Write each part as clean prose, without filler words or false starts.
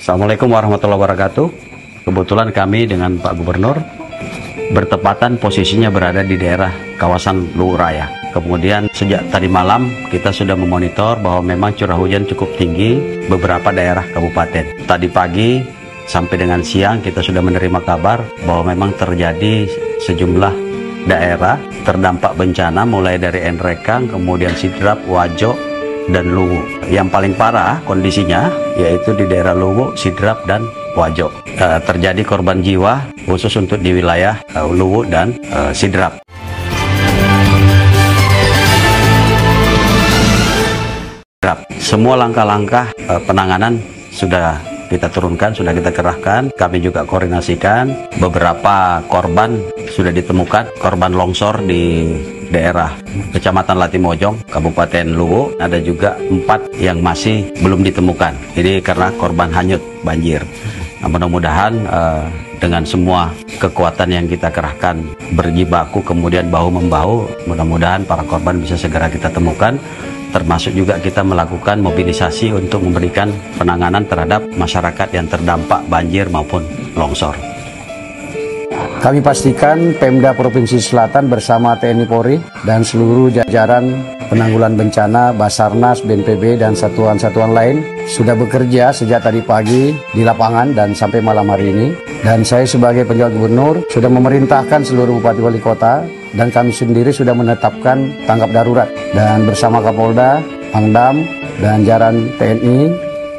Assalamualaikum warahmatullahi wabarakatuh. Kebetulan kami dengan Pak Gubernur bertepatan posisinya berada di daerah kawasan Luwu Raya. Kemudian sejak tadi malam kita sudah memonitor bahwa memang curah hujan cukup tinggi beberapa daerah kabupaten. Tadi pagi sampai dengan siang kita sudah menerima kabar bahwa memang terjadi sejumlah daerah terdampak bencana mulai dari Nrekang, kemudian Sidrap, Wajo, dan Luwu. Yang paling parah kondisinya yaitu di daerah Luwu, Sidrap, dan Wajo. Terjadi korban jiwa khusus untuk di wilayah Luwu dan Sidrap. Semua langkah-langkah penanganan sudah kita turunkan, sudah kita kerahkan. Kami juga koordinasikan. Beberapa korban sudah ditemukan, korban longsor di daerah Kecamatan Latimojong, Kabupaten Luwu. Ada juga 4 yang masih belum ditemukan. Ini karena korban hanyut banjir. Nah, mudah-mudahan dengan semua kekuatan yang kita kerahkan berjibaku kemudian bahu-membahu, mudah-mudahan para korban bisa segera kita temukan. Termasuk juga kita melakukan mobilisasi untuk memberikan penanganan terhadap masyarakat yang terdampak banjir maupun longsor. Kami pastikan Pemda Provinsi Selatan bersama TNI Polri dan seluruh jajaran penanggulan bencana, Basarnas, BNPB, dan satuan-satuan lain sudah bekerja sejak tadi pagi di lapangan dan sampai malam hari ini. Dan saya sebagai penjabat gubernur sudah memerintahkan seluruh bupati wali kota dan kami sendiri sudah menetapkan tanggap darurat. Dan bersama Kapolda, Pangdam, dan jajaran TNI,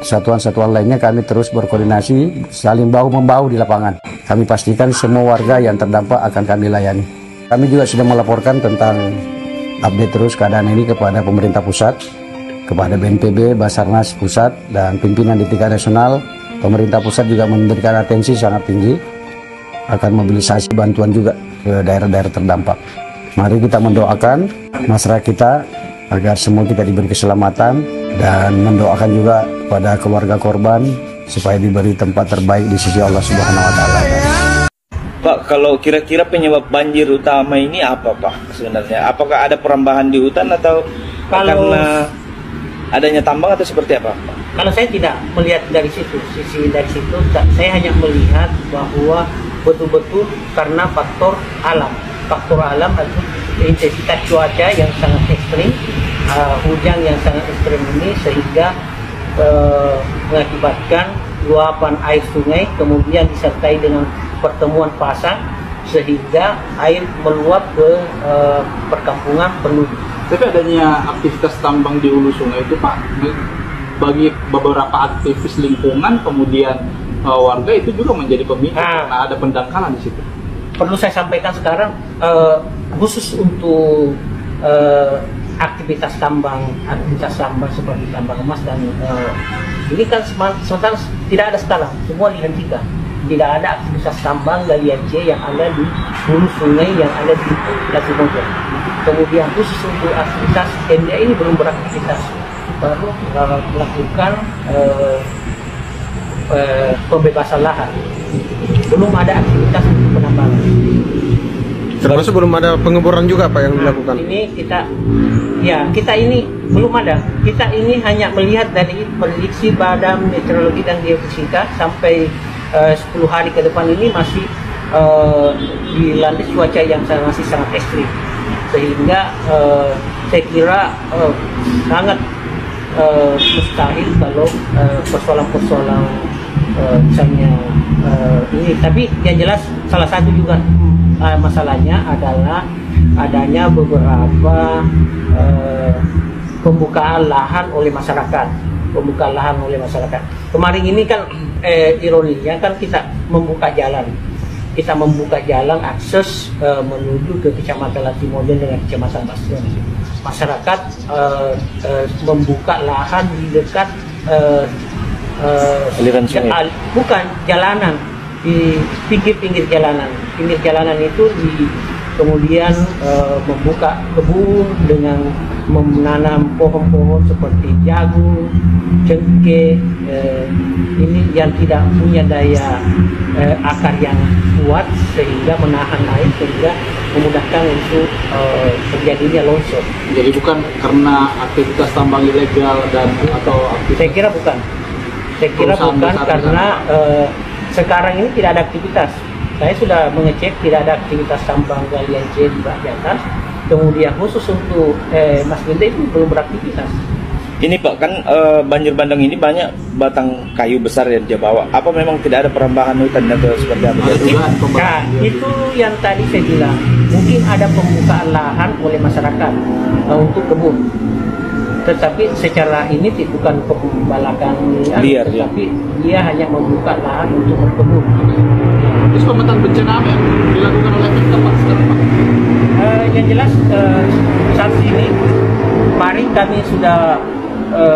satuan-satuan lainnya kami terus berkoordinasi saling bahu-membahu di lapangan. Kami pastikan semua warga yang terdampak akan kami layani. Kami juga sudah melaporkan tentang update terus keadaan ini kepada pemerintah pusat, kepada BNPB, Basarnas pusat, dan pimpinan di tingkat nasional. Pemerintah pusat juga memberikan atensi sangat tinggi, akan mobilisasi bantuan juga ke daerah-daerah terdampak. Mari kita mendoakan masyarakat kita agar semua kita diberi keselamatan dan mendoakan juga pada keluarga korban supaya diberi tempat terbaik di sisi Allah Subhanahu wa Ta'ala. Pak, kalau kira-kira penyebab banjir utama ini apa, Pak? Sebenarnya, apakah ada perambahan di hutan atau karena adanya tambang atau seperti apa, Pak? Kalau saya tidak melihat dari situ, saya hanya melihat bahwa betul-betul karena faktor alam. Faktor alam itu intensitas cuaca yang sangat ekstrim, hujan yang sangat ekstrim ini sehingga mengakibatkan luapan air sungai kemudian disertai dengan pertemuan pasang sehingga air meluap ke perkampungan penduduk. Tapi adanya aktivitas tambang di hulu sungai itu, Pak, bagi beberapa aktivis lingkungan kemudian warga itu juga menjadi pemicu karena ada pendangkalan di situ. Perlu saya sampaikan sekarang khusus untuk aktivitas tambang seperti tambang emas dan ini kan sementara tidak ada sekarang, semua dihentikan. Tidak ada aktivitas tambang galian C yang ada di hulu sungai yang ada di Latimojong. Kemudian khusus untuk aktivitas MDA ini belum beraktivitas, baru melakukan pembebasan lahan. Belum ada aktivitas untuk penambangan. Termasuk belum ada pengeboran juga Pak yang dilakukan? Ini kita ini belum ada. Kita ini hanya melihat dari prediksi Badan Meteorologi dan Geofisika sampai 10 hari ke depan ini masih dilanda cuaca yang masih sangat ekstrim. Sehingga saya kira sangat mustahil kalau persoalan-persoalan misalnya ini. Tapi yang jelas salah satu juga masalahnya adalah adanya beberapa pembukaan lahan oleh masyarakat. Kemarin ini kan ironinya kan kita membuka jalan akses menuju ke Kecamatan Latimojong dengan Kecamatan Bastion. Masyarakat membuka lahan di dekat aliran sungai. Bukan jalanan, di pinggir jalanan. Pinggir jalanan itu kemudian membuka kebun dengan menanam pohon-pohon seperti jagung, cengkeh, ini yang tidak punya daya akar yang kuat sehingga menahan air sehingga memudahkan untuk terjadinya longsor. Jadi bukan karena aktivitas tambang ilegal dan atau aktivitas... Saya kira bukan. Saya kira perusahaan bukan, besar karena sekarang ini tidak ada aktivitas. Saya sudah mengecek, tidak ada aktivitas tambang galian C di atas. Kemudian khusus untuk Mas Genta itu belum beraktivitas. Ini Pak, kan banjir bandang ini banyak batang kayu besar yang dia bawa. Apa memang tidak ada perambahan hutan atau seperti apa? Nah, itu yang tadi saya bilang. Mungkin ada pembukaan lahan oleh masyarakat untuk kebun. Tetapi secara ini bukan pembalakan liar, tetapi dia hanya membuka lahan untuk berkebun. Terus pemetaan bencana apa yang dilakukan oleh Pemda Pak sekarang Pak? Yang jelas saat ini kemarin kami sudah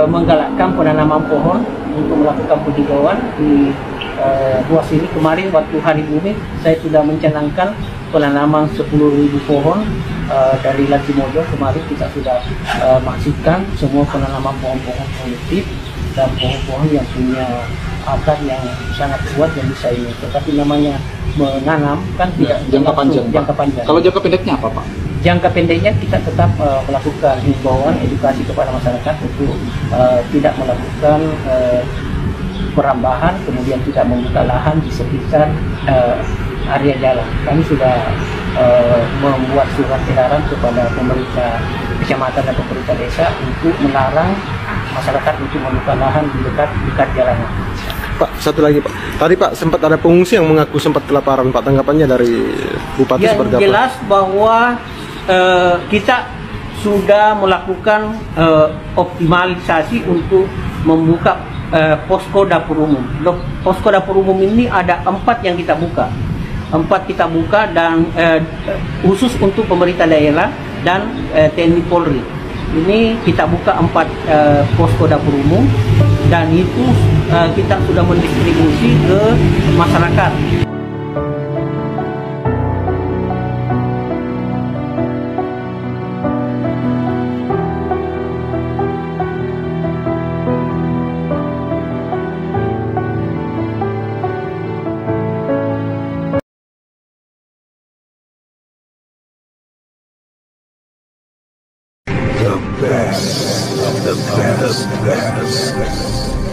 menggalakkan penanaman pohon untuk melakukan penghijauan di ruas ini. Kemarin waktu Hari Bumi saya sudah mencanangkan penanaman 10.000 pohon dari Latimojo. Kemarin kita sudah maksikan semua penanaman pohon-pohon produktif dan pohon-pohon yang punya akar yang sangat kuat yang bisa ini. Tetapi namanya menanam kan tidak jangka panjang. Jangka panjang. Kalau jangka pendeknya apa Pak? Jangka pendeknya kita tetap melakukan himbauan edukasi kepada masyarakat untuk tidak melakukan perambahan, kemudian tidak membuka lahan di sekitar area jalan. Kami sudah membuat surat edaran kepada pemerintah kecamatan dan pemerintah desa untuk melarang masyarakat untuk membuka lahan di dekat jalanan. Pak, satu lagi Pak. Tadi Pak sempat ada pengungsi yang mengaku sempat kelaparan. Pak, tanggapannya dari Bupati seperti apa? Yang jelas bahwa kita sudah melakukan optimalisasi untuk membuka posko dapur umum. Posko dapur umum ini ada 4 yang kita buka. 4 kita buka dan khusus untuk pemerintah daerah dan TNI Polri. Ini kita buka 4 posko dapur umum dan itu kita sudah mendistribusi ke masyarakat. The best of the best.